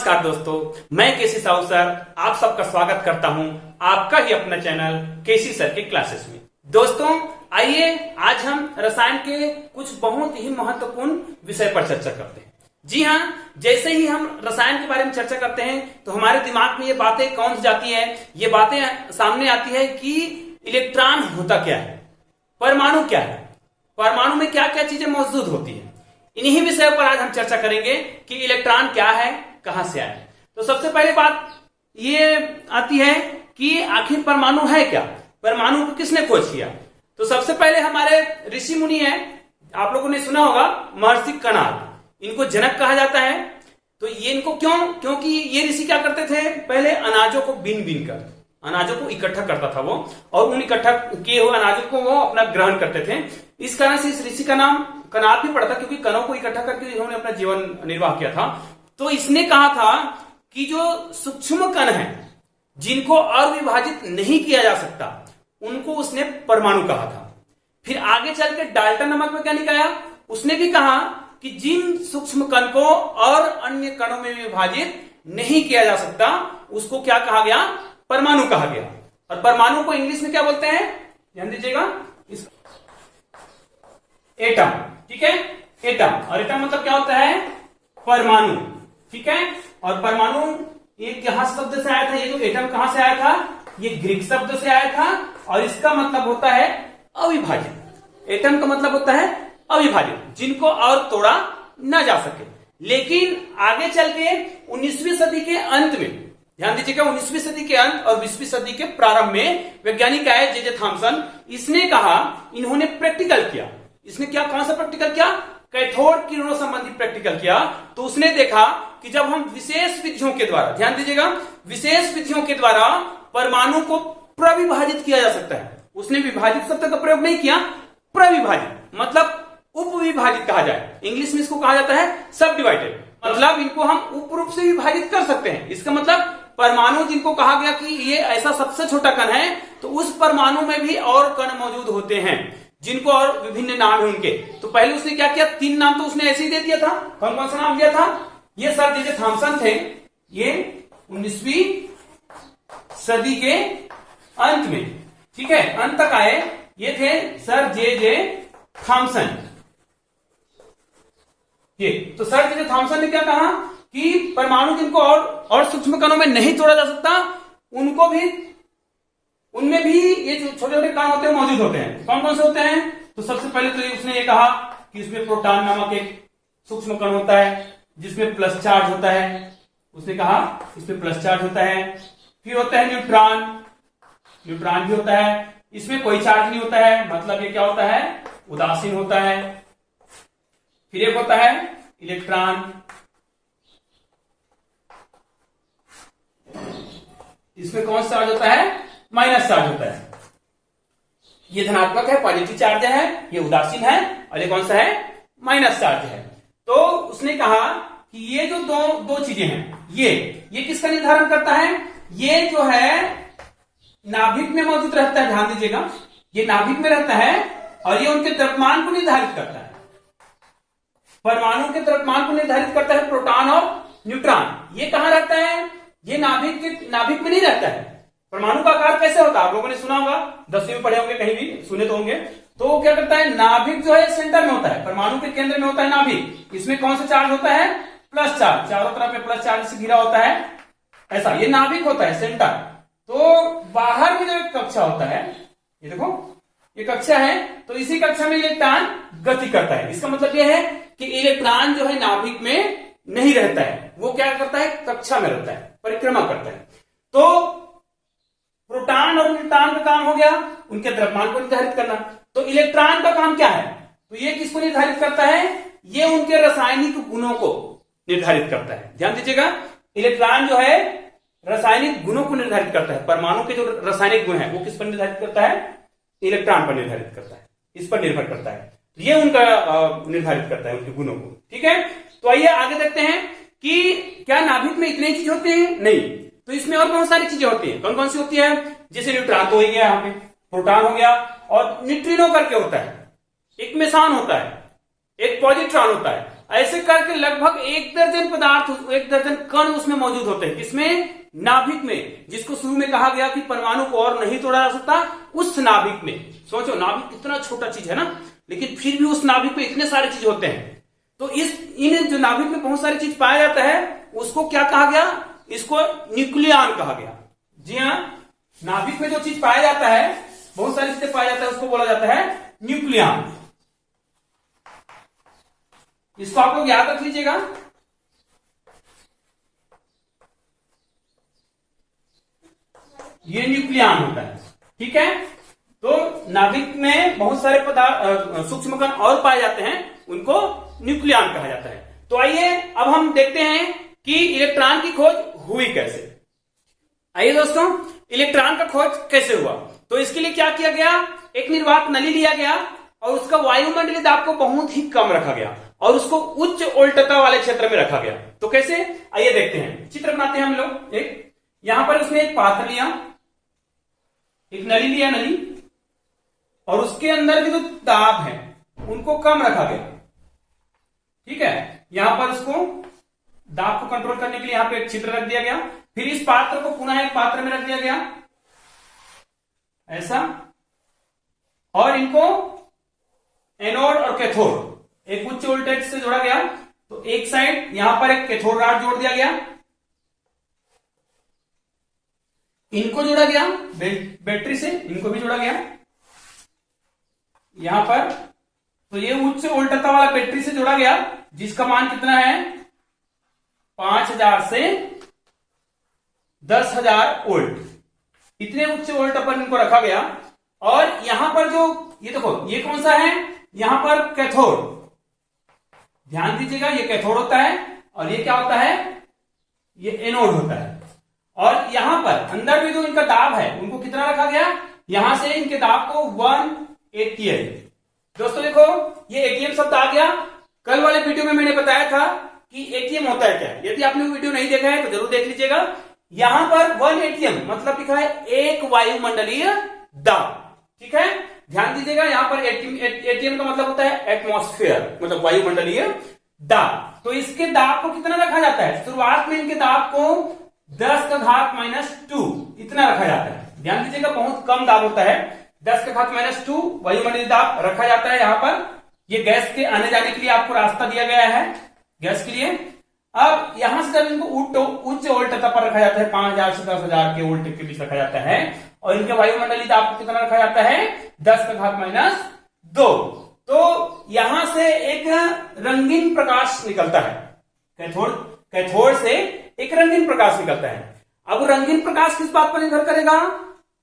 नमस्कार दोस्तों, मैं केसी साहू सर आप सबका स्वागत करता हूं आपका ही अपना चैनल केसी सर के क्लासेस में। दोस्तों आइए आज हम रसायन के कुछ बहुत ही महत्वपूर्ण विषय पर चर्चा करते हैं। जी हाँ, जैसे ही हम रसायन के बारे में चर्चा करते हैं तो हमारे दिमाग में ये बातें कौन सी जाती है, ये बातें सामने आती है कि इलेक्ट्रॉन होता क्या है, परमाणु क्या है, परमाणु में क्या क्या चीजें मौजूद होती है। इन्हीं विषयों पर आज हम चर्चा करेंगे कि इलेक्ट्रॉन क्या है, कहां से आया है। तो सबसे पहले बात ये आती है कि आखिर परमाणु है क्या, परमाणु को किसने खोज किया। तो सबसे पहले हमारे ऋषि मुनि हैं, आप लोगों ने सुना होगा महर्षि कणाद, इनको जनक कहा जाता है। तो ये इनको क्योंकि ये ऋषि क्या करते थे, पहले अनाजों को बीन बीन कर अनाजों को इकट्ठा करता था वो, और उन इकट्ठा किए हुए अनाजों को वो अपना ग्रहण करते थे। इस कारण से इस ऋषि का नाम कणाद भी पड़ा था, क्योंकि कणों को इकट्ठा करके इन्होंने अपना जीवन निर्वाह किया था। तो इसने कहा था कि जो सूक्ष्म कण हैं जिनको अविभाजित नहीं किया जा सकता, उनको उसने परमाणु कहा था। फिर आगे चल के डाल्टन नामक वैज्ञानिक आया, उसने भी कहा कि जिन सूक्ष्म कण को और अन्य कणों में विभाजित नहीं किया जा सकता, उसको क्या कहा गया, परमाणु कहा गया। और परमाणु को इंग्लिश में क्या बोलते हैं, ध्यान दीजिएगा, एटम। ठीक है, एटम। और एटम मतलब क्या होता है, परमाणु। ठीक है, और परमाणु ये कहां शब्द से आया था, ये जो एटम कहां से आया था, ये ग्रीक शब्द से आया था, और इसका मतलब होता है अविभाजित। एटम का मतलब होता है अविभाजित, जिनको और तोड़ा ना जा सके। लेकिन आगे चल के 19वीं सदी के अंत में, ध्यान दीजिएगा, 19वीं सदी के अंत और 20वीं सदी के प्रारंभ में वैज्ञानिक आए जे थॉमसन। इसने कहा, इन्होंने प्रैक्टिकल किया। इसने क्या, कौन सा प्रैक्टिकल किया, कैथोड किरणों संबंधी प्रैक्टिकल किया। तो उसने देखा कि जब हम विशेष विधियों के द्वारा, ध्यान दीजिएगा, विशेष विधियों के द्वारा परमाणु को प्रविभाजित किया जा सकता है। उसने विभाजित शब्द का प्रयोग नहीं किया, प्रविभाजित मतलब उपविभाजित कहा जाए, इंग्लिश में इसको कहा जाता है सब डिवाइडेड। मतलब इनको हम उप रूप से विभाजित कर सकते हैं। इसका मतलब परमाणु जिनको कहा गया कि ये ऐसा सबसे छोटा कण है, तो उस परमाणु में भी और कण मौजूद होते हैं जिनको और विभिन्न नाम है उनके। तो पहले उसने क्या किया, 3 नाम तो उसने ऐसे ही दे दिया था। कौन कौन सा नाम दिया था, ये सर जे थॉमसन थे, ये 19वीं सदी के अंत में, ठीक है, अंत तक आए, ये थे सर जे थॉमसन। ये तो सर जे थॉमसन ने क्या कहा कि परमाणु जिनको और सूक्ष्म कणों में नहीं तोड़ा जा सकता, उनको भी, उनमें भी ये जो छोटे छोटे कण होते हैं मौजूद होते हैं। कौन कौन से होते हैं, तो सबसे पहले तो उसने ये कहा कि इसमें प्रोटॉन नामक एक सूक्ष्म कण होता है जिसमें प्लस चार्ज होता है। उसने कहा इसमें प्लस चार्ज होता है। फिर होता है न्यूट्रॉन, न्यूट्रॉन भी होता है, इसमें कोई चार्ज नहीं होता है, मतलब ये क्या होता है, उदासीन होता है। फिर एक होता है इलेक्ट्रॉन, इसमें कौन सा चार्ज होता है, माइनस चार्ज होता है। ये धनात्मक है, पॉजिटिव चार्ज है, ये उदासीन है, और ये कौन सा है, माइनस चार्ज है। तो उसने कहा कि ये जो दो चीजें हैं, ये किसका निर्धारण करता है, ये जो है नाभिक में मौजूद रहता है। ध्यान दीजिएगा, ये नाभिक में रहता है और ये उनके द्रव्यमान को निर्धारित करता है। परमाणु के द्रव्यमान को निर्धारित करता है प्रोटॉन और न्यूट्रॉन। ये कहां रहता है, ये नाभिक में नहीं रहता है। परमाणु का आकार कैसे होता है, आप लोगों ने सुना होगा, 10वीं में पढ़े होंगे, कहीं भी सुने तो होंगे। तो वो क्या करता है, नाभिक जो है सेंटर में होता है, परमाणु के केंद्र में होता है नाभिक। इसमें कौन सा चार्ज होता है, प्लस चार्ज, चारों तरफ में प्लस चार्ज से घिरा होता है, ऐसा ये नाभिक होता है, सेंटर। तो बाहर में जो एक कक्षा होता है, ये देखो ये कक्षा है, तो इसी कक्षा में इलेक्ट्रॉन गति करता है। इसका मतलब यह है कि इलेक्ट्रॉन जो है नाभिक में नहीं रहता है, वो क्या करता है, कक्षा में रहता है, परिक्रमा करता है। तो प्रोटॉन और न्यूट्रॉन का काम हो गया उनके द्रव्यमान को निर्धारित करना। तो इलेक्ट्रॉन का काम क्या है, तो ये किसको निर्धारित करता है, ये उनके रासायनिक गुणों को निर्धारित करता है। ध्यान दीजिएगा, इलेक्ट्रॉन जो है रासायनिक गुणों को निर्धारित करता है। परमाणु के जो रासायनिक गुण है वो किस पर निर्धारित करता है, इलेक्ट्रॉन पर निर्धारित करता है, इस पर निर्भर करता है। तो ये उनका निर्धारित करता है, उनके गुणों को। ठीक है, तो आइए आगे देखते हैं कि क्या नाभिक में इतनी चीज होती है, नहीं, तो इसमें और बहुत सारी चीजें होती है। कौन कौन सी होती है, जैसे न्यूट्रॉन तो हो गया, यहाँ पे प्रोटॉन हो गया, और न्यूट्रिनो करके होता है, एक मेसान होता है, एक पॉजिट्रॉन होता है, ऐसे करके लगभग 1 दर्जन पदार्थ, 1 दर्जन कण उसमें मौजूद होते हैं। किसमें? नाभिक में, जिसको शुरू में कहा गया कि परमाणु को और नहीं तोड़ा जा सकता, उस नाभिक में। सोचो नाभिक कितना छोटा चीज है ना, लेकिन फिर भी उस नाभिक में इतने सारे चीज होते हैं। तो इन जो नाभिक में बहुत सारी चीज पाया जाता है उसको क्या कहा गया? इसको न्यूक्लियन कहा गया। जी हाँ, नाभिक में जो चीज पाया जाता है, बहुत सारी चीजें पाया जाता है, उसको बोला जाता है न्यूक्लियन। इसको आप लोग याद रख लीजिएगा। ये न्यूक्लियन होता है, ठीक है। तो नाभिक में बहुत सारे पदार्थ, सूक्ष्म कण और पाए जाते हैं, उनको न्यूक्लियन कहा जाता है। तो आइए अब हम देखते हैं कि इलेक्ट्रॉन की खोज हुई कैसे। आइए दोस्तों, इलेक्ट्रॉन का खोज कैसे हुआ? तो इसके लिए क्या किया गया? एक निर्वात नली लिया गया और उसका वायुमंडलीय दाब को बहुत ही कम रखा गया और उसको उच्च उल्टता वाले क्षेत्र में रखा गया। तो कैसे? आइए देखते हैं, चित्र बनाते हैं हम लोग। एक यहां पर उसने एक पात्र लिया, एक नली लिया, नली, और उसके अंदर के जो दाब है उनको कम रखा गया, ठीक है। यहां पर उसको दाब को कंट्रोल करने के लिए यहां पे एक छिद्र रख दिया गया। फिर इस पात्र को पुनः एक पात्र में रख दिया गया ऐसा, और इनको एनोड और कैथोड एक उच्च वोल्टेज से जोड़ा गया। तो एक साइड यहां पर एक कैथोड रॉड जोड़ दिया गया, इनको जोड़ा गया बैटरी से, इनको भी जोड़ा गया यहां पर। तो ये उच्च वोल्टता वाला बैटरी से जोड़ा गया, जिसका मान कितना है? 5000 से 10,000 वोल्ट। इतने उच्च वोल्ट पर इनको रखा गया। और यहां पर जो ये देखो, ये कौन सा है? यहां पर कैथोड, ध्यान दीजिएगा, ये कैथोड होता है और ये क्या होता है? ये एनोड होता है। और यहां पर अंदर में जो इनका दाब है उनको कितना रखा गया? यहां से इनके दाब को 1 atm। दोस्तों देखो, ये एटीएम शब्द आ गया। कल वाले वीडियो में मैंने बताया था कि एटीएम होता है क्या। यदि आपने वो वीडियो नहीं देखा है तो जरूर देख लीजिएगा। यहां पर 1 atm मतलब लिखा है एक वायुमंडलीय दाब, ठीक है। ध्यान दीजिएगा, यहां पर एटीएम का मतलब होता है एटमॉस्फेयर, मतलब वायुमंडलीय दाब। तो इसके दाब को कितना रखा जाता है? शुरुआत में इनके दाब को 10⁻² इतना रखा जाता है। ध्यान दीजिएगा, बहुत कम दाब होता है। 10⁻² वायुमंडलीय दाब रखा जाता है यहां पर। ये गैस के आने जाने के लिए आपको रास्ता दिया गया है गैस के लिए। अब यहां से जब इनको उच्च वोल्टता पर रखा जाता है, 5000 से 10,000 के वोल्ट के बीच रखा जाता है, और इनके वायुमंडलीय दाब को कितना रखा जाता है? 10⁻²। तो यहां से एक रंगीन प्रकाश निकलता है, कैथोड से एक रंगीन प्रकाश निकलता है। अब रंगीन प्रकाश किस बात पर निर्भर करेगा?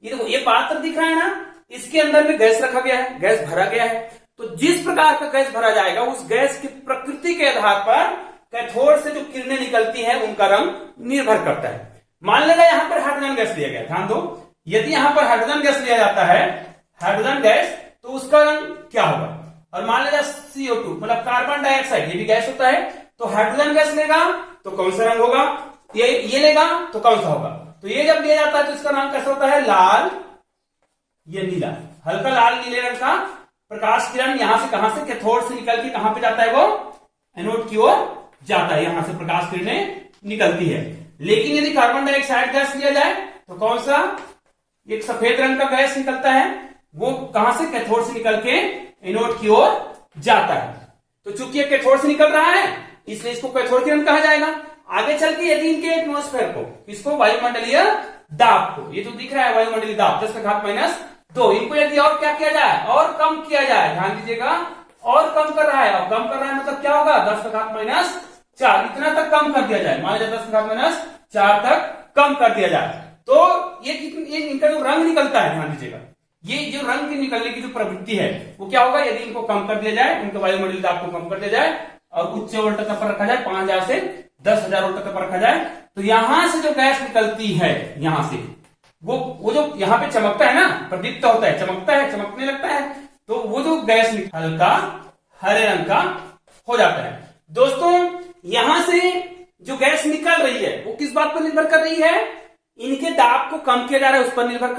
ये देखो, ये पात्र दिख रहा है ना, इसके अंदर में गैस रखा गया है, गैस भरा गया है। तो जिस प्रकार का गैस भरा जाएगा, उस गैस की प्रकृति के आधार पर कैथोड से जो किरणें निकलती हैं उनका रंग निर्भर करता है। मान लेगा यहां पर हाइड्रोजन गैस लिया गया, ध्यान दो, यदि यहां पर हाइड्रोजन गैस लिया जाता है, हाइड्रोजन गैस, तो उसका रंग क्या होगा? और मान लेगा CO2 मतलब कार्बन डाइऑक्साइड, ये भी गैस होता है। तो हाइड्रोजन गैस लेगा तो कौन सा रंग होगा? ये लेगा तो कौन सा होगा? तो ये जब लिया जाता है तो इसका रंग कैसा होता है? लाल, ये नीला, हल्का लाल नीले रंग का प्रकाश किरण यहां से, कहां से? कैथोड से निकल के कहां पे जाता है? वो एनोड की ओर जाता है। यहां से प्रकाश किरणें निकलती है। लेकिन यदि कार्बन डाइऑक्साइड गैस लिया जाए तो कौन सा? एक सफेद रंग का गैस निकलता है, वो कहां से? कैथोड से निकल के एनोड की ओर जाता है। तो चूंकि ये कैथोड से निकल रहा है, इसलिए इसको कैथोड किरण कहा जाएगा। आगे चल के यदि इनके एटमॉस्फेयर को, इसको वायुमंडलीय दाब को, ये जो दिख रहा है वायुमंडलीय दाब 10⁻², इनको यदि और क्या किया जाए? और कम किया जाए। ध्यान दीजिएगा, और कम कर रहा है, और कम कर रहा है मतलब क्या होगा? 10⁻4 इतना तक कम कर दिया जाए। मान लीजिए 10⁻4 तक कम कर दिया जाए, तो ये इनका जो रंग निकलता है, ध्यान दीजिएगा, ये जो रंग की निकलने की जो प्रवृत्ति है वो क्या होगा? यदि इनको कम कर दिया जाए, उनके वायुमंडलीय दाब को कम कर दिया जाए और उच्च वोल्टता पर रखा जाए, 5000 से 10,000 वोल्ट पर रखा जाए, तो यहां से जो गैस निकलती है, यहां से वो जो यहां पे चमकता है ना, प्रदीप्त होता है, चमकता है, चमकने लगता है, तो वो जो गैस हल्का हरे रंग का हो जाता है। दोस्तों, यहां से जो गैस निकल रही है वो किस बात पर निर्भर कर रही है? इनके दाब को कम किया जा रहा है, उस पर निर्भर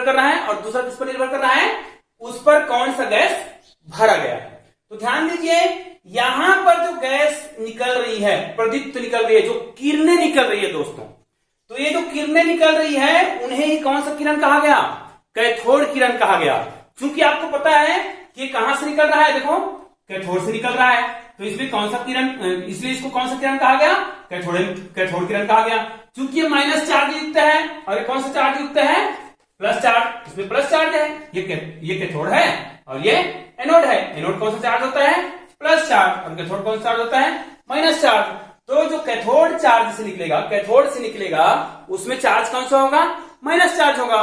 कर रहा है। और दूसरा किस पर निर्भर कर रहा है? उस पर कौन सा गैस भरा गया है। तो ध्यान दीजिए, यहां पर जो गैस निकल रही है, प्रदीप्त निकल रही है, जो किरणें निकल रही है दोस्तों, तो ये जो किरणें निकल रही है उन्हें ही कौन सा किरण कहा गया? कैथोड किरण कहा गया। क्योंकि आपको पता है कि कहां से निकल रहा है, देखो कैथोड से निकल रहा है, तो इसमें कौन सा किरण, इसलिए इसको कौन सा किरण कहा गया? कैथोड किरण कहा गया। क्योंकि ये माइनस चार्ज युक्त है और ये कौन सा चार्ज युक्त है? प्लस चार्ज, इसमें प्लस चार्ज है, ये कैथोड है और ये एनोड है। एनोड कौन सा चार्ज होता है? प्लस चार्ज, और कैथोड कौन सा चार्ज होता है? Minus charge. तो जो कैथोड चार्ज से निकलेगा, कैथोड से निकलेगा, उसमें चार्ज कौन सा होगा? माइनस चार्ज होगा।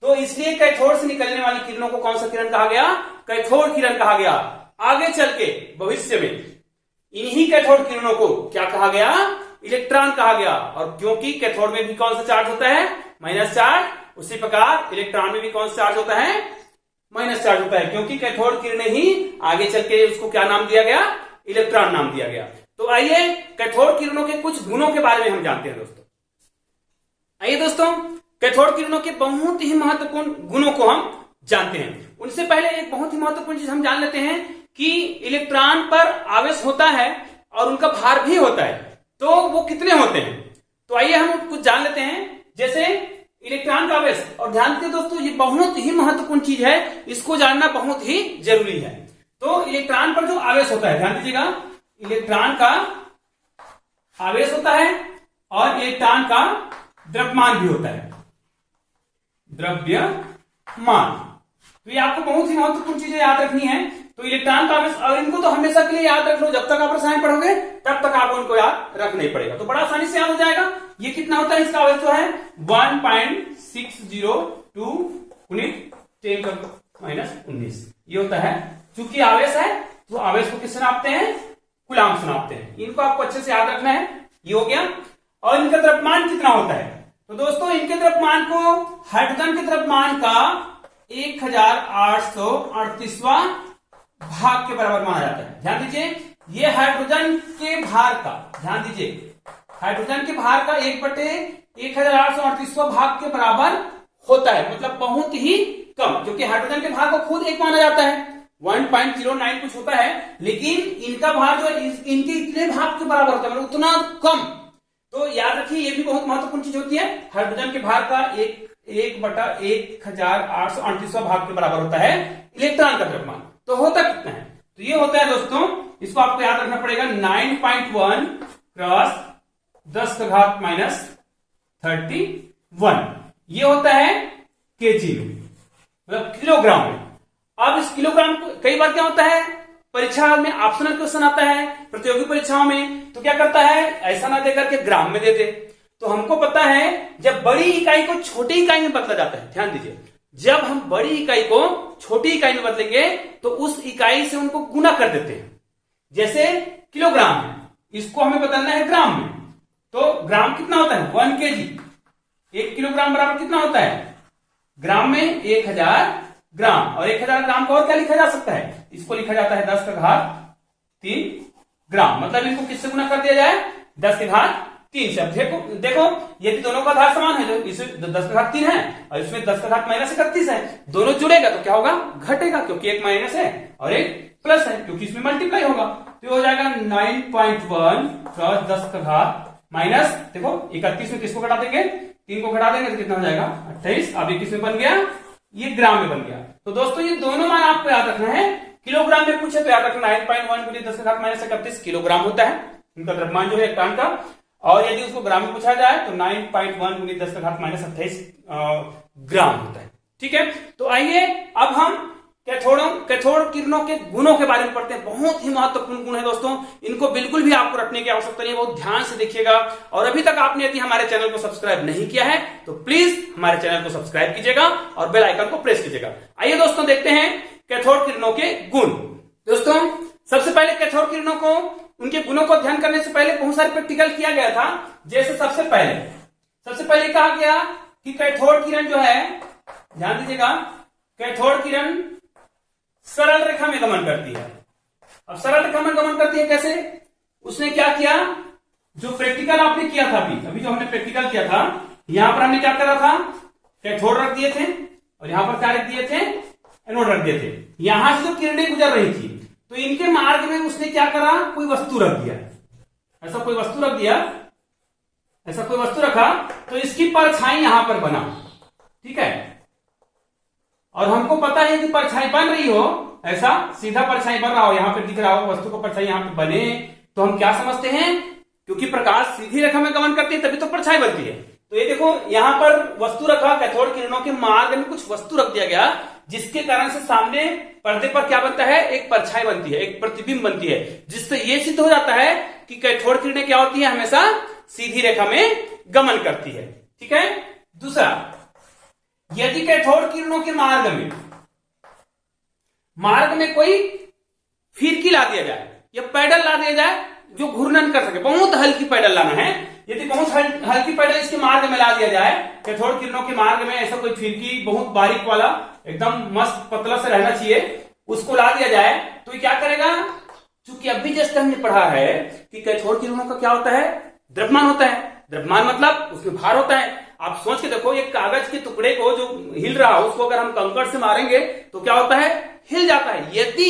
तो इसलिए कैथोड से निकलने वाली किरणों को कौन सा किरण कहा गया? कैथोड किरण कहा गया। आगे चल के भविष्य में इन्हीं कैथोड किरणों को क्या कहा गया? इलेक्ट्रॉन कहा गया। और क्योंकि कैथोड में भी कौन सा चार्ज होता है? माइनस चार्ज, उसी प्रकार इलेक्ट्रॉन में भी कौन सा चार्ज होता है? माइनस चार्ज होता है। क्योंकि कैथोड किरणें ही आगे चल के उसको क्या नाम दिया गया? इलेक्ट्रॉन नाम दिया गया। तो आइए कैथोड किरणों के कुछ गुणों के बारे में हम जानते हैं दोस्तों। आइए दोस्तों, कैथोड किरणों के बहुत ही महत्वपूर्ण गुणों को हम जानते हैं। उनसे पहले एक बहुत ही महत्वपूर्ण चीज हम जान लेते हैं कि इलेक्ट्रॉन पर आवेश होता है और उनका भार भी होता है, तो वो कितने होते हैं? तो आइए हम कुछ जान लेते हैं। जैसे इलेक्ट्रॉन का आवेश, और ध्यान दें दोस्तों, ये बहुत ही महत्वपूर्ण चीज है, इसको जानना बहुत ही जरूरी है। तो इलेक्ट्रॉन पर जो आवेश होता है, ध्यान दीजिएगा, इलेक्ट्रॉन का आवेश होता है और इलेक्ट्रॉन का द्रव्यमान भी होता है, द्रव्यमान। तो ये आपको बहुत ही महत्वपूर्ण चीजें याद रखनी है। तो इलेक्ट्रॉन का आवेश, और इनको तो हमेशा के लिए याद रख लो, जब तक आप रसायन पढ़ोगे तब तक आपको इनको याद रखना ही पड़ेगा, तो बड़ा आसानी से याद हो जाएगा। ये कितना होता है? इसका आवेश जो है 1.602 गुणित 10⁻⁻⁹ ये होता है। चूंकि आवेश है तो आवेश को किससे नापते हैं? कूलाम से नापते हैं। इनको आपको अच्छे से याद रखना है। ये हो गया। और इनका द्रव्यमान कितना होता है? तो दोस्तों इनके द्रव्यमान को हाइड्रोजन के द्रव्यमान का 1838वां भाग के बराबर माना जाता है। ध्यान दीजिए, ये हाइड्रोजन के भार का, ध्यान दीजिए, हाइड्रोजन के भार का 1/1838वां भाग के बराबर होता है। मतलब बहुत ही कम, क्योंकि हाइड्रोजन के भार को खुद एक माना जाता है, 1.09 कुछ होता है, लेकिन इनका भार जो है इनके इतने भाग के बराबर होता है, मतलब उतना कम। तो याद रखिए, ये भी बहुत महत्वपूर्ण चीज होती है। हाइड्रोजन के भार का 1/1838वां भाग के बराबर होता है इलेक्ट्रॉन का द्रव्यमान। तो होता कितना है? तो ये होता है दोस्तों, इसको आपको याद रखना पड़ेगा, 9.1 क्रॉस 10⁻31। ये होता है केजी में, मतलब किलोग्राम में। अब इस किलोग्राम को कई बार क्या होता है, परीक्षा में ऑप्शनल क्वेश्चन आता है, प्रतियोगी परीक्षाओं में, तो क्या करता है, ऐसा ना देकर के ग्राम में दे दे। तो हमको पता है, जब बड़ी इकाई को छोटी इकाई में बदला जाता है, ध्यान दीजिए, जब हम बड़ी इकाई को छोटी इकाई में बदलेंगे तो उस इकाई से उनको गुना कर देते हैं। जैसे किलोग्राम है, इसको हमें बदलना है ग्राम में, तो ग्राम कितना होता है? 1 kg। 1 किलोग्राम बराबर कितना होता है? ग्राम में 1000 ग्राम। और 1000 ग्राम को और क्या लिखा जा सकता है? इसको लिखा जाता है 10⁻³ ग्राम। मतलब इनको किससे गुना कर दिया जाए? 10⁻³ से। अब देखो यदि दोनों का आधार समान है, तो इसमें 10⁻³ है और इसमें 10⁻31 है, दोनों जुड़ेगा तो क्या होगा? घटेगा, क्योंकि एक माइनस है और एक प्लस है, क्योंकि इसमें मल्टीप्लाई होगा। तो हो जाएगा 9.1 क्रॉस 10⁻, देखो 31 में किसको घटा देंगे? 3 को घटा देंगे तो कितना हो जाएगा? 28। अब ये किसमें बन गया? ये ग्राम में बन गया। तो दोस्तों ये दोनों मान आपको याद रखना है। किलोग्राम में पूछे तो याद रखना 9.1 गुणित 10⁻31 किलोग्राम होता है इनका द्रव्यमान जो है इलेक्ट्रॉन का। और यदि उसको ग्राम में पूछा जाए तो 9.1 गुणित 10⁻28 ग्राम होता है। ठीक है, तो आइए अब हम कैथोड किरणों के गुणों के बारे में पढ़ते हैं। बहुत ही महत्वपूर्ण गुण है दोस्तों, इनको बिल्कुल भी आपको रखने की आवश्यकता नहीं है, बहुत ध्यान से देखिएगा। और अभी तक आपने यदि हमारे चैनल को सब्सक्राइब नहीं किया है तो प्लीज हमारे चैनल को सब्सक्राइब कीजिएगा और बेल आइकन को प्रेस कीजिएगा। आइए दोस्तों देखते हैं कैथोड किरणों के गुण। दोस्तों सबसे पहले कैथोड किरणों को, उनके गुणों को ध्यान करने से पहले बहुत सारे प्रैक्टिकल किया गया था। जैसे सबसे पहले कहा गया कि कैथोड किरण जो है, ध्यान दीजिएगा, कैथोड किरण सरल रेखा में गमन करती है। अब सरल रेखा में गमन करती है कैसे? उसने क्या किया, जो प्रैक्टिकल आपने किया था अभी जो हमने प्रैक्टिकल किया था, यहां पर हमने क्या करा था, कैथोड रख दिए थे और यहां पर क्या रख दिए थे, एनोड रख दिए थे। यहां से जो किरणें गुजर रही थी तो तो इनके मार्ग में उसने क्या करा, कोई वस्तु रख दिया, ऐसा कोई वस्तु रख दिया, ऐसा कोई वस्तु रखा, तो इसकी परछाई यहां पर बना, ठीक है। और हमको पता है कि परछाई बन रही हो, ऐसा सीधा परछाई बन रहा हो, यहां पर दिख रहा हो, वस्तु को परछाई यहां पर बने, तो हम क्या समझते हैं, क्योंकि प्रकाश सीधी रेखा में गमन करती है तभी तो परछाई बनती है। तो ये देखो यहां पर वस्तु रखा, कैथोड किरणों के मार्ग में कुछ वस्तु रख दिया गया, जिसके कारण से सामने पर्दे पर क्या बनता है, एक परछाई बनती है, एक प्रतिबिंब बनती है, जिससे यह सिद्ध हो जाता है कि कैथोड किरणें क्या होती है, हमेशा सीधी रेखा में गमन करती है, ठीक है। दूसरा, यदि कैथोड किरणों के मार्ग में कोई फिरकी ला दिया जाए या पैडल ला दिया जाए जो घूर्णन कर सके, बहुत हल्की पैडल लाना है, यदि बहुत हल्की पैडल इसके मार्ग में ला दिया जाए, कैथोड किरणों के मार्ग में ऐसा कोई फिरकी बहुत बारीक वाला एकदम मस्त पतला से रहना चाहिए, उसको ला दिया जाए, तो ये क्या करेगा, चूंकि अभी जस्ट हमने पढ़ा है कि कैथोड किरणों का क्या होता है, द्रव्यमान होता है। द्रव्यमान मतलब उसमें भार होता है। आप सोच के देखो, एक कागज के टुकड़े को जो हिल रहा हो, उसको अगर हम कंकड़ से मारेंगे तो क्या होता है, हिल जाता है। यदि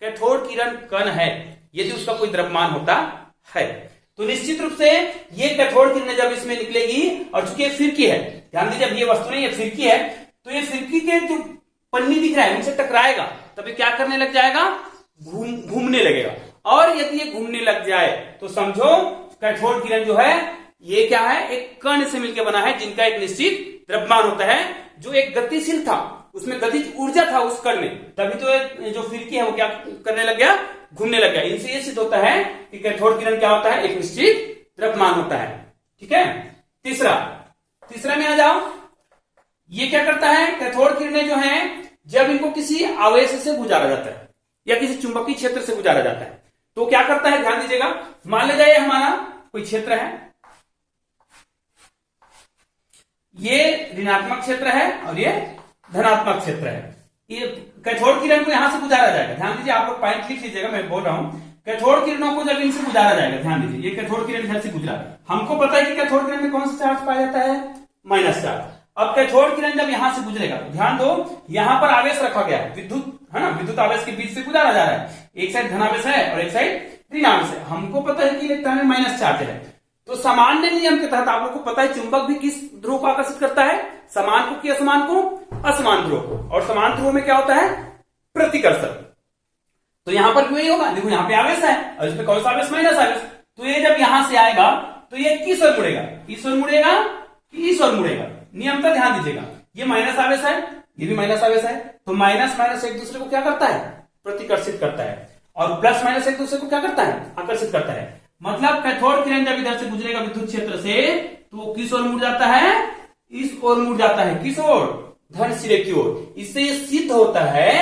कैथोड किरण कण है, यदि उसका कोई द्रव्यमान होता है, तो निश्चित रूप से ये कैथोड किरणें जब इसमें निकलेगी, और चूंकि ये फिरकी है, ध्यान दीजिए, अब ये वस्तु नहीं, ये फिरकी है, तो ये फिरकी के जो पन्नी दिख रहा है उनसे टकराएगा, तभी क्या करने लग जाएगा, घूमने लगेगा। और यदि ये घूमने लग जाए तो समझो कैथोड किरण जो है ये क्या है, एक कण से मिलकर बना है, जिनका एक निश्चित द्रव्यमान होता है, जो एक गतिशील था, उसमें गतिज ऊर्जा था उस कण में, तभी तो जो फिरकी है वो क्या करने लग गया, घूमने लग गया। इनसे ये सिद्ध होता है कि कैथोड किरण क्या होता है, एक निश्चित द्रव्यमान होता है, ठीक है। तीसरा में आ जाओ, ये क्या करता है, कैथोड किरणें जो हैं, जब इनको किसी आवेश से गुजारा जाता है या किसी चुंबकीय क्षेत्र से गुजारा जाता है, तो क्या करता है, ध्यान दीजिएगा, मान लीजिए ये हमारा कोई क्षेत्र है, ये ऋणात्मक क्षेत्र है और ये धनात्मक क्षेत्र है। ये कैथोड किरण को यहां से गुजारा जाएगा, ध्यान दीजिए, आप लोग पॉइंट लिख लीजिएगा, मैं बोल रहा हूं, कैथोड किरणों को जब इनसे गुजारा जाएगा, ध्यान दीजिए, ये कैथोड किरण इधर से गुजरा, हमको पता है कि कैथोड किरण में कौन सा चार्ज पाया जाता है, माइनस चार्ज। अब कैथोड किरण जब यहां से गुजरेगा, तो ध्यान दो, यहां पर आवेश रखा गया है, विद्युत है ना, विद्युत आवेश के बीच से गुजारा जा रहा है, एक साइड धनावेश है और एक साइड ऋणावेश है। हमको पता है कि इलेक्ट्रॉन में माइनस चार्ज है, तो सामान्य नियम के तहत आप लोग को पता है चुंबक भी किस ध्रुव को आकर्षित करता है, समान को कि असमान को, असमान ध्रुव को, और समान ध्रुव में क्या होता है, प्रतिकर्षण। तो यहां पर क्यों ही होगा, देखो यहां पे आवेश है और इसमें कौन सा आवेश, माइनस आवेश, तो ये जब यहां से आएगा तो ये किस ओर मुड़ेगा, इस ओर मुड़ेगा कि इस ओर मुड़ेगा, नियम का ध्यान दीजिएगा, ये माइनस आवेश है, ये भी माइनस आवेश है, तो माइनस माइनस एक दूसरे को क्या करता है, प्रतिकर्षित करता है, और प्लस माइनस एक दूसरे को क्या करता है, आकर्षित करता है। मतलब कैथोड किरण जब इधर से गुजरेगा विद्युत क्षेत्र से, तो वो किस ओर मुड़ जाता है, इस ओर मुड़ जाता है, किस ओर, धन सिरे की ओर। इससे ये सिद्ध होता है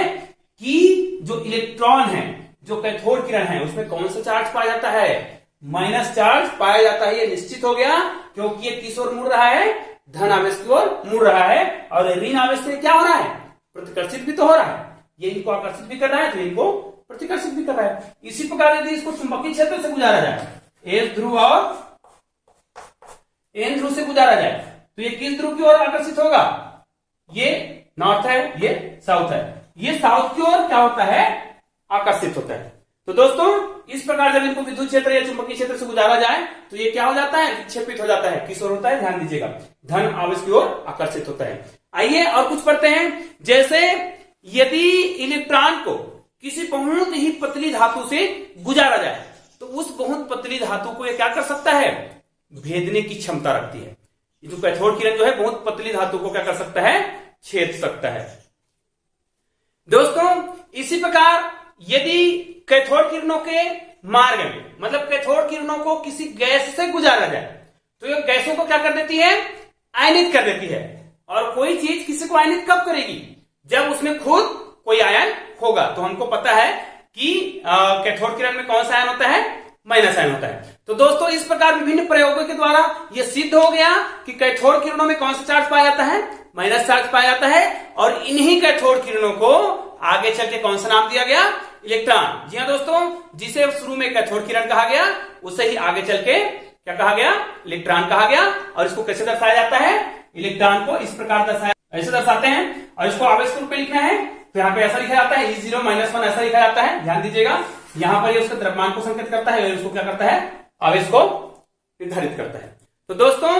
कि जो इलेक्ट्रॉन है, जो कैथोड किरण है, उसमें कौन सा चार्ज पाया जाता है, माइनस चार्ज पाया जाता है। ये निश्चित हो गया, क्योंकि ये किस ओर मुड़ रहा है, धन आवेश की ओर मुड़ रहा है, और ऋण आवेश से क्या हो रहा है, प्रतिकर्षित भी तो हो रहा है, ये इनको आकर्षित भी कर रहा है, तो इनको प्रतिकर्षित भी कर रहा है। इसी प्रकार यदि इसको चुंबकीय क्षेत्र से गुजारा जाए, एस ध्रुव और एन ध्रुव से गुजारा जाए, तो ये किस ध्रुव की ओर आकर्षित होगा, ये नॉर्थ है, ये साउथ है, ये साउथ की ओर क्या होता है, आकर्षित होता है। तो दोस्तों इस प्रकार जब इनको विद्युत क्षेत्र या चुंबकीय क्षेत्र से गुजारा जाए, तो ये क्या हो जाता है, विक्षेपित हो जाता है, किस ओर होता है, ध्यान दीजिएगा, धन आवेश की ओर आकर्षित होता है। आइए और कुछ पढ़ते हैं। जैसे यदि इलेक्ट्रॉन को किसी बहुत ही पतली धातु से गुजारा जाए, तो उस बहुत पतली धातु को ये क्या कर सकता है, भेदने की क्षमता रखती है। ये जो कैथोड किरण जो है, बहुत पतली धातु को क्या कर सकता है, छेद सकता है। दोस्तों इसी प्रकार यदि कैथोड किरणों के मार्ग में, मतलब कैथोड किरणों को किसी गैस से गुजारा जाए, तो ये गैसों को क्या कर देती है, आयनित कर देती है। और कोई चीज किसी को आयनित कब करेगी, जब उसमें खुद कोई आयन होगा। तो हमको पता है कि कैथोड किरण में कौन सा आयन होता है, माइनस आयन होता है। तो दोस्तों इस प्रकार विभिन्न प्रयोगों के द्वारा यह सिद्ध हो गया कि कैथोड किरणों में कौन सा चार्ज पाया जाता है, माइनस चार्ज पाया जाता है, और इन्हीं कैथोड किरणों को आगे चल के कौन सा नाम दिया गया, इलेक्ट्रॉन। जी हाँ दोस्तों, जिसे शुरू में कैथोड किरण कहा गया, उसे ही आगे चल के क्या कहा गया, इलेक्ट्रॉन कहा गया। और इसको कैसे दर्शाया जाता है, इलेक्ट्रॉन को इस प्रकार दर्शाया, ऐसे दर्शाते हैं। और इसको आवेश के रूप में लिखना है तो यहाँ पे ऐसा लिखा जाता है E0 -1 ऐसा लिखा जाता है, ध्यान दीजिएगा। यहाँ पर ये उसके द्रव्यमान को संकेत करता है और इसको क्या करता है, आवेश को निर्धारित करता है। तो दोस्तों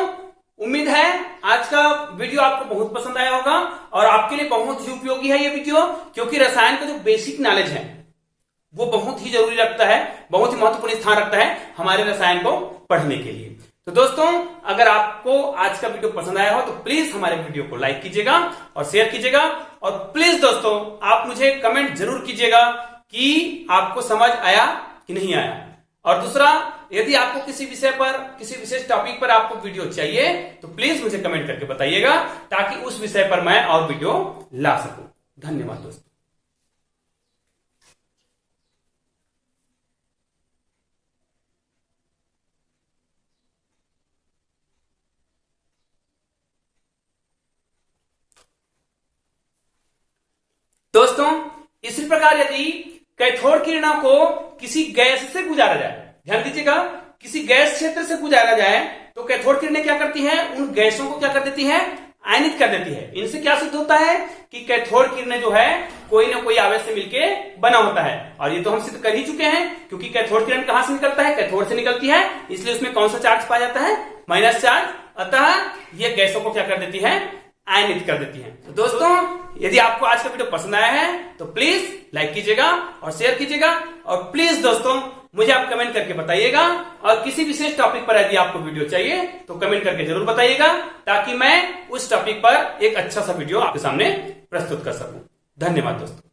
उम्मीद है आज का वीडियो आपको बहुत पसंद आया होगा और आपके लिए बहुत ही उपयोगी है ये वीडियो, क्योंकि रसायन का जो बेसिक नॉलेज है वो बहुत ही जरूरी रखता है, बहुत ही महत्वपूर्ण स्थान रखता है हमारे रसायन को पढ़ने के लिए। तो दोस्तों अगर आपको आज का वीडियो पसंद आया हो तो प्लीज हमारे वीडियो को लाइक कीजिएगा और शेयर कीजिएगा, और प्लीज दोस्तों आप मुझे कमेंट जरूर कीजिएगा कि आपको समझ आया कि नहीं आया। और दूसरा, यदि आपको किसी विषय पर, किसी विशेष टॉपिक पर आपको वीडियो चाहिए तो प्लीज मुझे कमेंट करके बताइएगा, ताकि उस विषय पर मैं और वीडियो ला सकूं। धन्यवाद दोस्तों। दोस्तों इसी प्रकार यदि कैथोड किरणों को किसी गैस से गुजारा जाए, ध्यान दीजिएगा, किसी गैस क्षेत्र से गुजारा जाए तो कैथोड किरणें क्या करती हैं, उन गैसों को क्या कर देती हैं, आयनित कर देती है। इनसे क्या सिद्ध होता है कि कैथोड किरणें जो है कोई ना कोई आवेश से मिलके बना होता है, और ये तो हम सिद्ध कर ही चुके हैं, क्योंकि कैथोड किरण कहां से निकलता है, कैथोड से निकलती है, इसलिए उसमें कौन सा चार्ज पाया जाता है, माइनस चार्ज। अतः ये गैसों को क्या कर देती है, आयनित कर देती हैं। तो दोस्तों यदि आपको आज का वीडियो पसंद आया है तो प्लीज लाइक कीजिएगा और शेयर कीजिएगा, और प्लीज दोस्तों मुझे आप कमेंट करके बताइएगा, और किसी विशेष टॉपिक पर यदि आपको वीडियो चाहिए तो कमेंट करके जरूर बताइएगा, ताकि मैं उस टॉपिक पर एक अच्छा सा वीडियो आपके सामने प्रस्तुत कर सकूं। धन्यवाद दोस्तों।